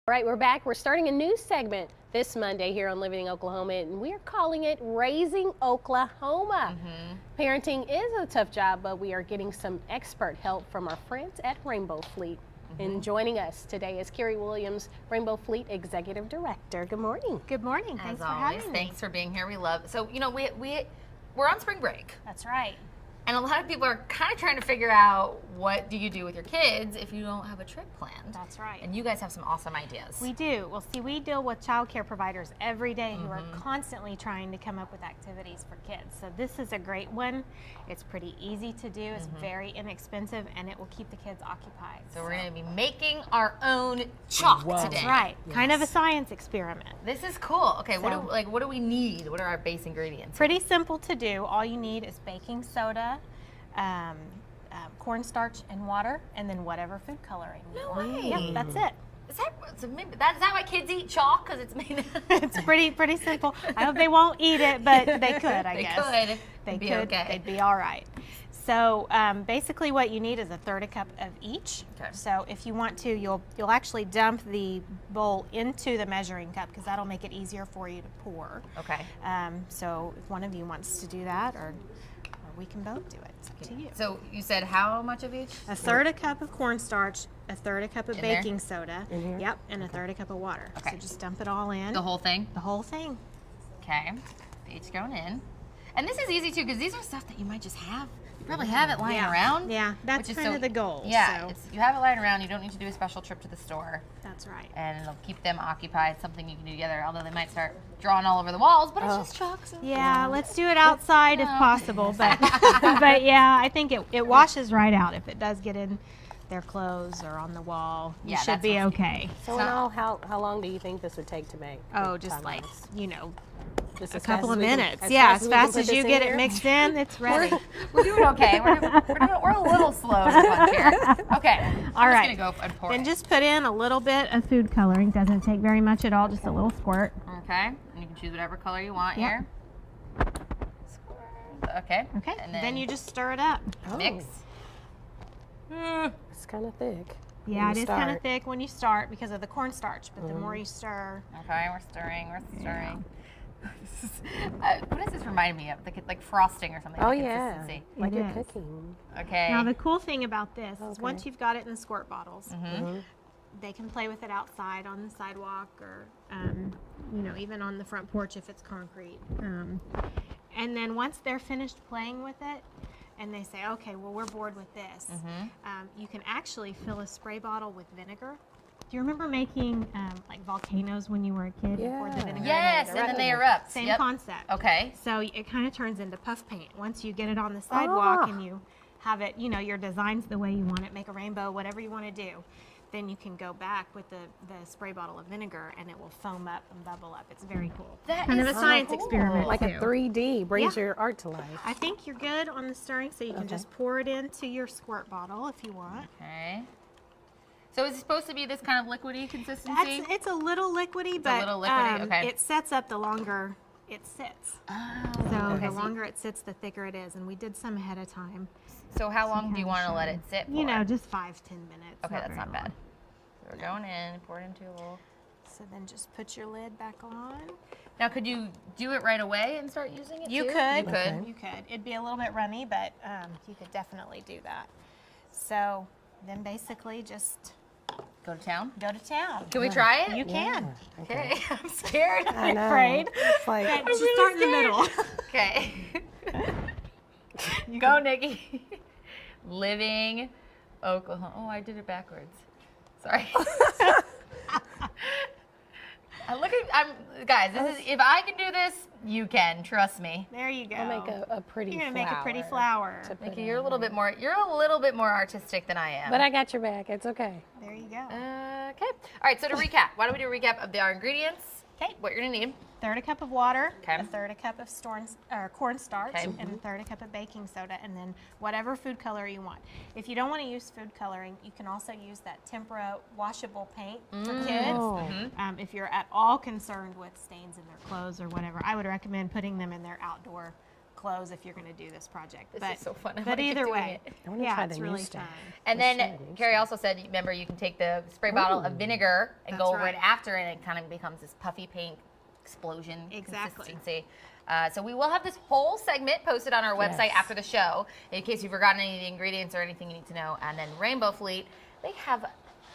All right, we're back. We're starting a new segment this Monday here on Living in Oklahoma, and we're calling it Raising Oklahoma. Parenting is a tough job, but we are getting some expert help from our friends at Rainbow Fleet. And joining us today is Carrie Williams, Rainbow Fleet Executive Director. Good morning. Good morning. Thanks for having me. Thanks for being here. We love, so you know, we're on spring break. That's right. And a lot of people are kind of trying to figure out, what do you do with your kids if you don't have a trip planned? That's right. And you guys have some awesome ideas. We do. Well, see, we deal with child care providers every day who are constantly trying to come up with activities for kids. So this is a great one. It's pretty easy to do. It's very inexpensive, and it will keep the kids occupied. So we're going to be making our own chalk today. That's right. Yes. Kind of a science experiment. This is cool. Okay, so, what do we need? What are our base ingredients? Pretty simple to do. All you need is baking soda, cornstarch and water, and then whatever food coloring you want. way. Yep, that's it. Is that why kids eat chalk? Because it's made It's pretty simple. I hope they won't eat it, but they could, I guess. They could. Okay. They'd be all right. So basically what you need is 1/3 cup of each. Okay. So if you want to, you'll actually dump the bowl into the measuring cup, because that'll make it easier for you to pour. Okay. So if one of you wants to do that, or we can both do it. It's up to you. So you said how much of each? 1/3 cup of cornstarch, 1/3 cup of In there? baking soda. Yep, and 1/3 cup of water. Okay. So just dump it all in. The whole thing? The whole thing. Okay. Each going in. And this is easy too, because these are stuff that you might just have. You probably have it lying around. Yeah, that's which is kind of the goal. Yeah, so. you have it lying around. You don't need to do a special trip to the store. That's right. And it'll keep them occupied, something you can do together, although they might start drawing all over the walls, but it's just chalk. So Yeah, let's do it outside if possible. But but yeah, I think it washes right out. If it does get in their clothes or on the wall, you should be okay. So in all, how long do you think this would take to make? Oh, just like, Just a couple of minutes. As fast as you get it mixed in, it's ready. We're doing okay. We're a little slow to punch here. Okay. All right. I'm just going to go and pour Then it. just put in a little bit of food coloring. Doesn't take very much at all, just a little squirt. Okay. And you can choose whatever color you want here. Okay. Okay. And then you just stir it up. mix. It's kind of thick. Yeah, it is kind of thick when you start because of the cornstarch, but the more you stir. Okay, we're stirring. What does this remind me of? Like frosting or something? Oh, the yeah. consistency. Like you're is. cooking. Okay. Now the cool thing about this is once you've got it in squirt bottles, they can play with it outside on the sidewalk, or even on the front porch if it's concrete. And then once they're finished playing with it, and they say, okay, well, we're bored with this, you can actually fill a spray bottle with vinegar. Do you remember making like volcanoes when you were a kid? Before the vinegar Yes, and then they erupt. Same concept. Okay. So it kind of turns into puff paint. Once you get it on the sidewalk and you have it, your designs the way you want it, make a rainbow, whatever you want to do, then you can go back with the spray bottle of vinegar and it will foam up and bubble up. It's very cool. That kind of is a science cool. experiment Like too. a 3D, brings your art to life. I think you're good on the stirring, so you can just pour it into your squirt bottle if you want. Okay. So is it supposed to be this kind of liquidy consistency? It's a little liquidy, but okay. it sets up the longer it sits. Oh, So the longer it sits, the thicker it is. And we did some ahead of time. So how long do you want to let it sit for? Just 5-10 minutes. Okay, that's not very bad. long. So we're going in, pour it into a little. So then just put your lid back on. Now, could you do it right away and start using it You too? could. You could. You could. It'd be a little bit runny, but you could definitely do that. So then basically just Go to town? go to town. Can we try it? You can. Okay. I'm scared. I know. afraid. It's like, Just start in the middle. Okay. Go, Nikki. Living Oklahoma. Oh, I did it backwards. Sorry. Guys, if I can do this, you can. Trust me. There you go. I'll make a pretty You're flower. gonna make a pretty flower. Nikki, you're a little bit more artistic than I am. But I got your back. It's okay. There you go. Okay. All right. So to recap, why don't we do a recap of our ingredients? Okay. What you're gonna need. 1/3 cup of water, Okay. 1/3 cup of cornstarch, Okay. and 1/3 cup of baking soda, and then whatever food color you want. If you don't want to use food coloring, you can also use that tempera washable paint for kids. If you're at all concerned with stains in their clothes or whatever, I would recommend putting them in their outdoor clothes if you're going to do this project. This but, is so fun. I But wanna keep either doing way, it. I wanna yeah, try it's the really new stuff. fun. And Let's try then the new Carrie stuff. also said, remember, you can take the spray bottle of vinegar and That's go over right. it after, and it kind of becomes this puffy paint explosion Exactly. consistency. So we will have this whole segment posted on our website Yes. after the show, in case you've forgotten any of the ingredients or anything you need to know. And then Rainbow Fleet, they have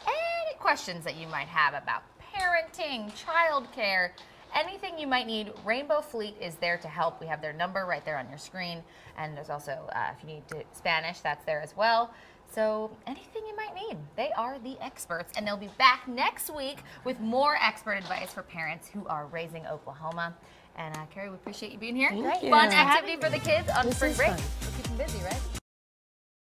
any questions that you might have about parenting, childcare, anything you might need. Rainbow Fleet is there to help. We have their number right there on your screen, and there's also, if you need Spanish, that's there as well. So anything you might need, they are the experts, and they'll be back next week with more expert advice for parents who are raising Oklahoma. And Carrie, we appreciate you being here. Thank you. Fun Thanks for activity for the kids on This spring is break. fun. We'll keep them busy, right?